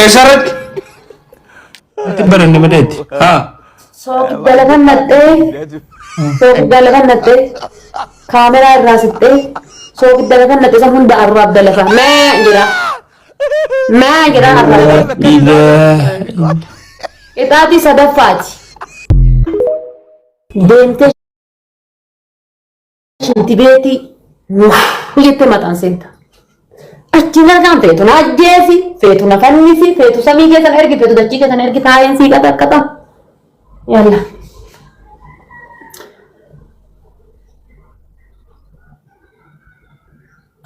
Esarat تبرني مديت ها سوق دلغن نتة سوق دلغن نتة كاميرا راسته سوق دلغن نتة سمون داراب دلغا ما جرا الراب إذا إتاتي صدفات دينتي شنتي بيتي يتي متان سنتا أشتينا كان فيتو ناجيسي فيتو نفنسي فيتو سمي كيسان إرقي فيتو دچي كيسان إرقي تاينسي كتا كتا يلا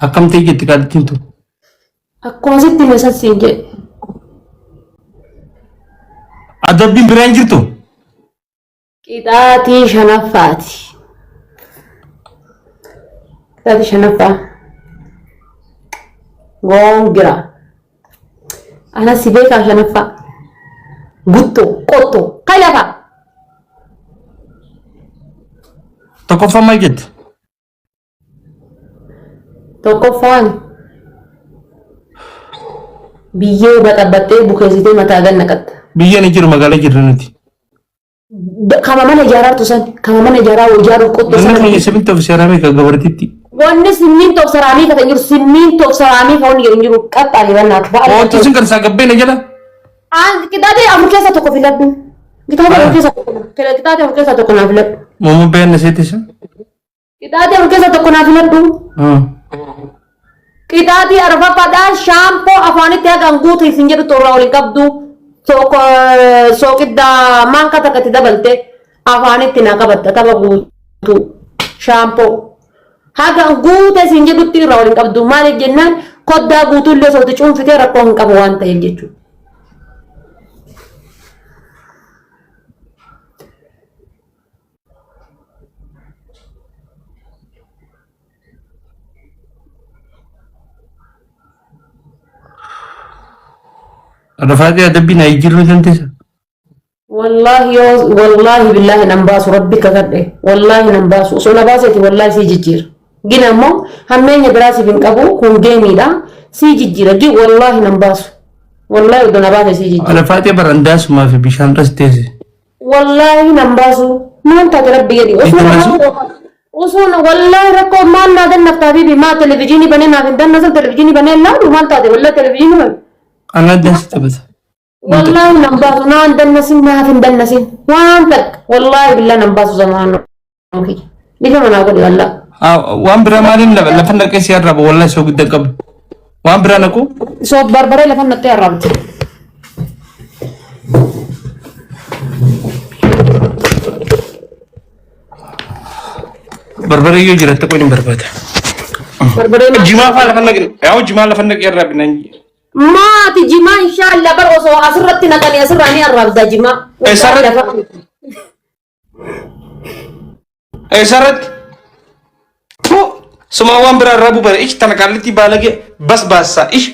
أكم تيجي تكادتين تو أكو سيتي مسا سيجي أدب برانجر تو كتاتي شنفاتي كتاتي شنفا غونغرا أنا سيبيكا شنفا غوتو قوتو قلبا تكفى ما جد توقفان بيجي بتبتة بكرة متى نكت بيجي نجير مقالة جرنتي كمان mana jarak tusan كمان mana jarak ujar kok tusan أنا خلي سبنت في سيراميك قبرتي wanne simin tok sarami kata nyur simin tok sarami kawan nyur kat ali wana oh tu singkar sagabbe aja lah kita ada amke satu ko filad kita ada amke satu ko kita ada amke satu ko na filad mau ben nasihat sih kita ada amke satu ko na filad kita di arba pada shampoo afani tya gangu tu sinjer to rawli kabdu so kida man kata kata balte afani tina ka batta tabagu tu shampoo haga guute sinje dutti rawli kabdu mali jennan kodda guutu le so tuchun fite rakon kabu wanta yejechu رفاقي أدبي نايجر نجنتي والله والله بالله نمباس ربك كده والله نمباس وصولا باسيتي والله سيجير جينا مو همين براسي بين كابو كون جيمي دا سيجير جي والله نمباس والله ودنا باسي سيجير رفاقي برنداس ما في بيشان رستيزي والله نمباسو ما انت ربي يدي وصولا والله ركو ما نادن نفتابي بما تلفزيوني بني نافن دن نزل تلفزيوني بني لا وما انت والله تلفزيوني أنا دست بس والله نمباسو نان دنسين ما في دنسين وانتك والله بالله نمباسو زمان اوكي ليه ما نقول والله وان برا مالين لا لفن كيس يا رب والله سوق دقب وان برا نكو صوت بربري لفن نتي ربط بربري يجري تكون برباد بربري جماعة لفن نقل يا جماعة لفن نقل يا رب ننجي ما تجمع إن شاء الله برقص أسرت نكني أسراني الرب جمع أسرت هو سماوان برا ربو برا إيش تناكالتي بالك بس إيش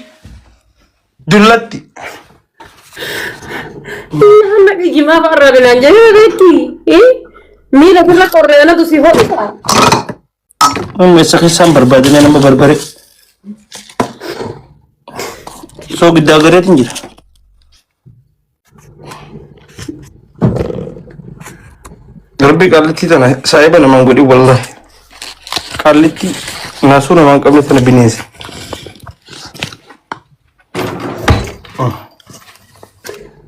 دلتي أنا جمع برا بنانجا بيتي إيه مين أقول لك أنا تسيبه مسخي سام بربادين أنا بربري so gida garetin jira garbi kaliti tana saiba na mangudi wallahi kaliti nasuna man qabla tana binesi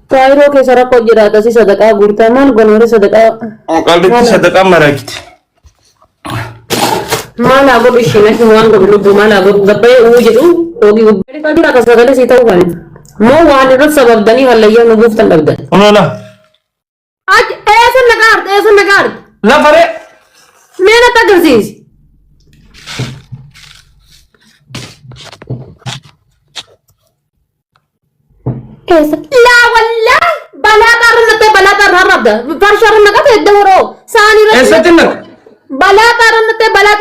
Kairo ke sara ko jira ta si sadaka gurta man gonore sadaka kaliti sadaka marakit mana go bishina ki wan go lu mana go gappe u jiru togi ubbe ka dira ka sagale sita ugan mo wan ro sabab dani halayya no guftan labdan ono la aj ऐसे नगार la fare मेरा तगरजीज ऐसे ला वल्ला बला तर रब फरशर नगत दवरो सानी ऐसे tin बला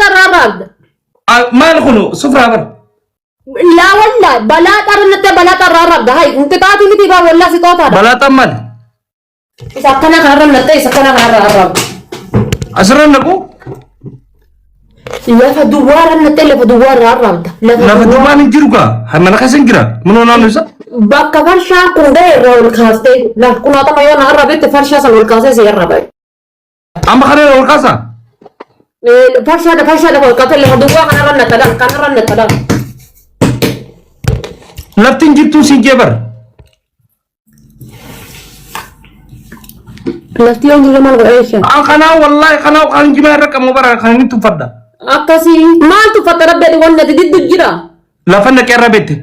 तर रब mal khunu sufra bar لا والله بلا ترى رب هاي انت قاعد اللي تبغى والله في طوطة bala tamal إذا كنا كهرب نتى إذا كنا كهرب asran naku lafa duwwaara natte lafa duwwaara arraabda lafa duwwaan hin jiru gaa mana keessa hin jira mun onaan isa bakka farshaan kun ga'e irraa ol kaastee lafa kunaatama yoo na arraabetti farshaa san ol kaasee si arraabe amma kana ol kaasa farshaa ol kaasee lafa duwwaa kanarra nattadha lafti hin jirtu siin jeebar lafti yoo jiru maal godha kana wallahi kana kan jimaa irra qabu bara kan hin tuffadha akkasii maal tuffata rabbeedhi wanti diddu jira lafa naqee irra beekte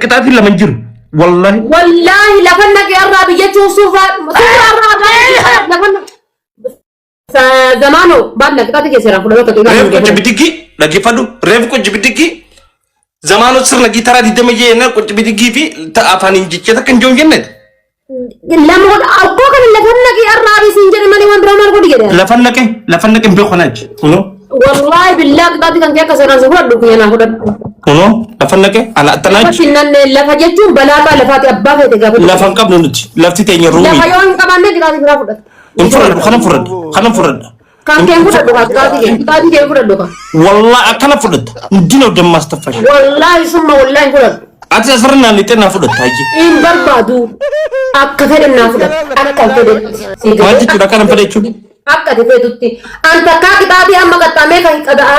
qixaatiin lama hin jiru wallahi lafa naqee irraa biyya cuusuufaa zamaanoo baadna qixaati keessaa fudhata reef qochi bidigii dhaggeeffadhu reef qochi bidigii zamaanoo sirna gitaraa diddama jeenna qochi bidigii fi afaan injichee takka hin joon jenneeti lamoon abboo kana lafa naqee irraa bisiin jedhe malee waan biraa maal godhi jedhe lafa naqee beeku kanaachi wallahi billahi qixaati kan kee akka seeraan si fudhadhu kiyyanaa fudhadhu lafa naqee ana attanaachi lafa jechuun balaataa lafaati abbaa feete gaafa lafa hin qabnu nuti lafti teenya ruumii lafa yoo hin qabaanne qixaati biraa fudhata hin fudhadhu kanan fudhadha kan kee fudhadhu kaa qixaati kee fudhadhu kaa wallahi akkana fudhadha dina dammaas taffash wallahi summa wallahi fudhadhu ati asirra naannitee naa fudhatta haji hin barbaadu akka fedhe naa fudhata akka fedhe maal jechuudha kanan fedhe jechuudha akka ati feetutti anta kaa qixaatii amma qaxxaamee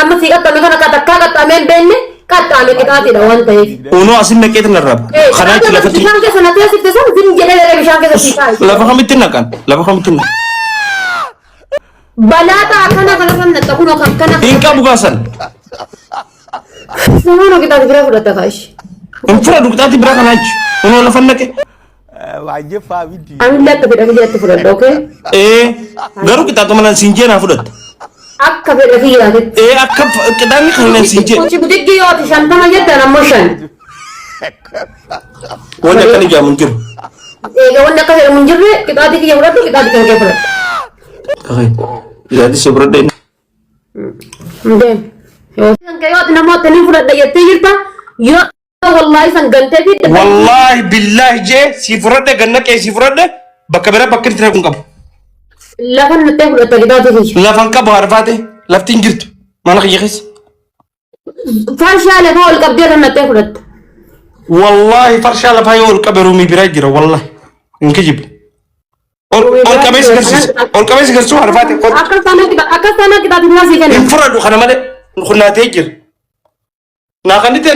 amma si qaxxaame kana takkaa qaxxaamee hin beekne qaxxaame qixaatiidha waan ta'eef unoo asin naqeetin irraa kanaachi lafatti bishaan keessa na teessifte sun sin jedhee bishaan keessa si taa'e lafa kamitti naqan lafa kamitti naqan balaataa akkana kan naqa kunoo kan kana hin qabu gaasan samaanoo qixaati biraa fudhatta kaashi hin fudhadhu qixaati biraa kanaachi unoo lafa naqe Ani lihat tapi lagi fudhadha okay garuu qixaatuma nan siin jee naa fudhatta akka fedhe kiyyaati akka qixaanni kan nan siin jee kuchi bidiggi yooti shantama jettan ammoo shan wanni akkana ijaamu hin jiru wanni akka fedhamu hin jirre qixaati kiyya fudhadhu qixaati kan kee fudhadhu qixaati si fudhadha Ndem kan kee yooti namoota ni fudhadha jettee jirta yoo wallahi sanggante fi wallahi billahi je si furade ganna ke si furade bakka bira bakka tira kun qabu lafan natte fudhatta qixaati kiyya lafan qabu harfaate laftin jirtu mana xiyyis farshaa lafa ol qabdee kan natte fudhatta wallahi farshaa lafa yoo ol qabe rumi bira jira wallahi inkijib ol qabes garsu harfaate akka sana qixaati biraa si kenna in furadu kana male kunnaate jira na kanite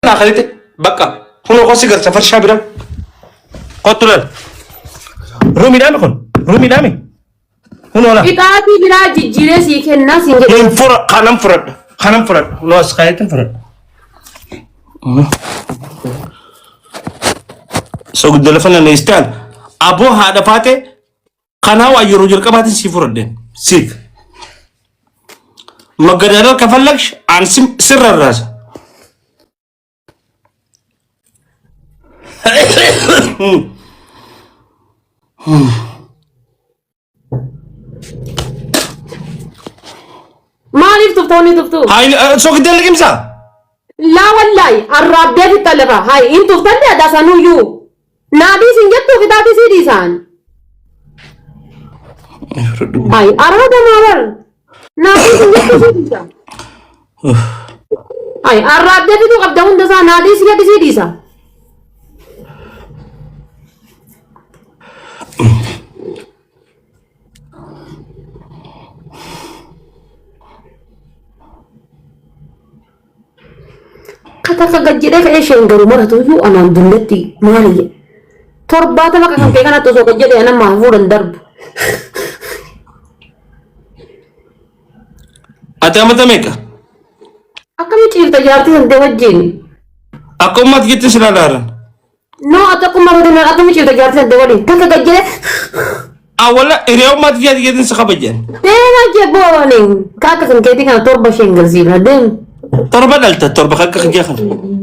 na kanite bakka kuno ko sigar safar shabira qotulal rumi dami kuno la qixaati biraa jijjiiree si kenna si jedhe in fura kanam furad no asqaytan furad so gudala fana ne istal abo hada fate kana wa yoro jir qabatin si furadden sik magadara kafallaksh an sirra ras maaliif tuftoonni tuftu hay so gudala kimsa laa wallahi arraabdee fittalefa hay in tuftanne adasanuyyuu naadii sin jettuu qixaati sii dhiisaan hay arrada maabar naadii sin jettuu sii dhiisa hay arraabdee fituu qabda hundasaa naadii si jedhi sii dhiisa kata gajjidee ka'ee isheen garuu maratuyyuu anaan dullatti maali torbaatama kan kee kanatti osoo gajjidee nama fuudhan darbu ati amata meeqa akkamii ciifta jaartii santee wajjin akkumatti gitti sila laaran no ati akkuma roodinaan akkamii ciifta jaartii santee waliin takka gajjidee awwala hiriyoommaatti jaati geetin sa kabajan deema jebooniin kaaka kan keetii kana torba isheen garsiifna deem torba dhalta torba kakka kajeekan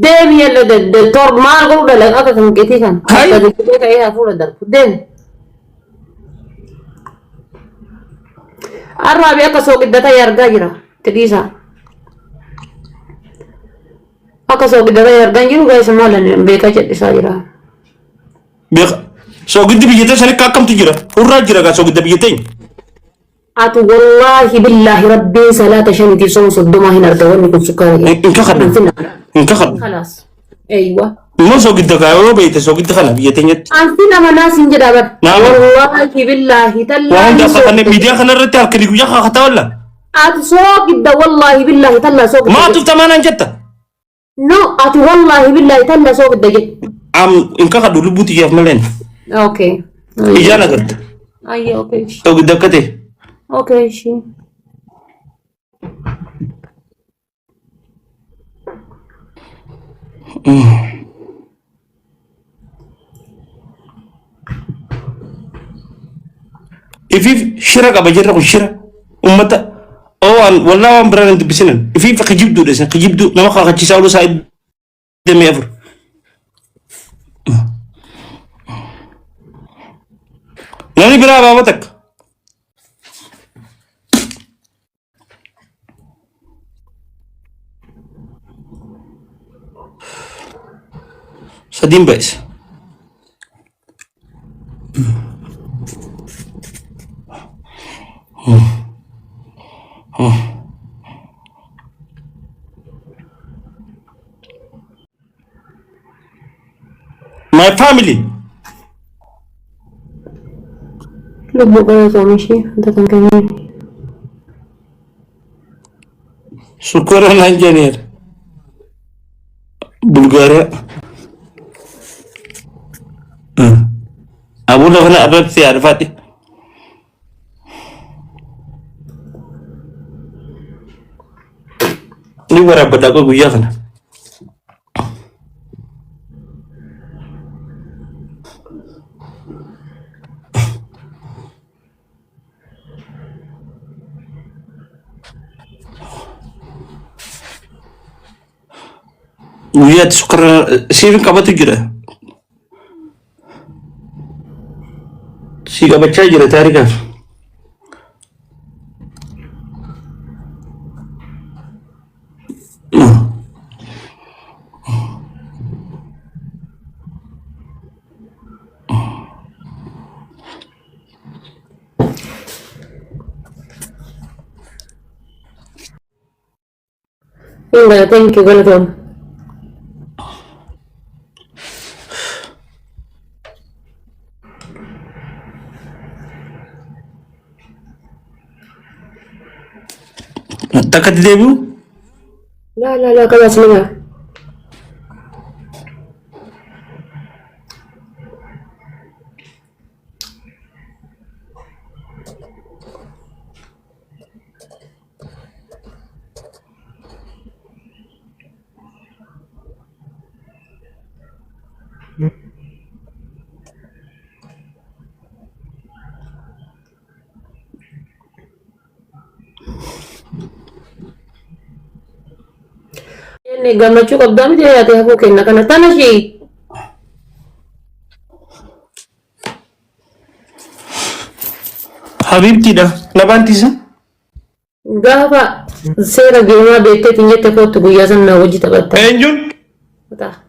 deem yalla de torba maal godhu dhala akka kan keetii kan Hai. akka gajjidee ka'ee haa fuudhan darbu deem arraabii akka sooqiddata yargaa jira tidhiisa akka sooqiddata yargaan jiru gaa'isa maalan beekaa jedhisaa jira beeka so giddi biyyatee sani akkamtu jira hurraa jira gaa so gidda biyyatee atu wallahi billahi rabbi salata shanti son soddoma hin arga wanni kun sukkaara إنك خد إنك خد خلاص ايوه ما سوق الدكاية ولا بيت سوق الدخانة بيتنيت أنتنا ما ناس نجد أبد نعم. والله بالله تلا وعند أخذنا ميديا خلنا الرتال كذي ويا خطأ ولا سوق الدا والله بالله تلا سوق ما تفت ما ننجت نو أتو والله بالله تلا سوق الدا جد عم إنك خد لبوتي يا فملين أوكي إجانا قلت أي أوكي سوق الدكتة أوكي شي إفيف شرق أبجرة وشرق أمتا أو أن والله أم بران تبسنن إفيف خجيب دو دسن خجيب دو نما خا خجي ساولو سايد دم يفر ناني برا بابتك سدين بس My family. لبو بنا زومشي أنت تنكمل شكرا انجينير بلغاريا ابو لغنا ابد عرفاتي ni wara bada ko guya kana ويا سكر سيفن كباتو جرا سيغا بچا جرا تاريخ Inga, thank you, welcome. takat debu لا خلاص منها ini gambar cukup dami dia ya teh aku kena karena tanah sih habibti da nabanti sa enggak pak saya lagi rumah bete tinggi teh kau tuh biasa na wajib tabat enjun tak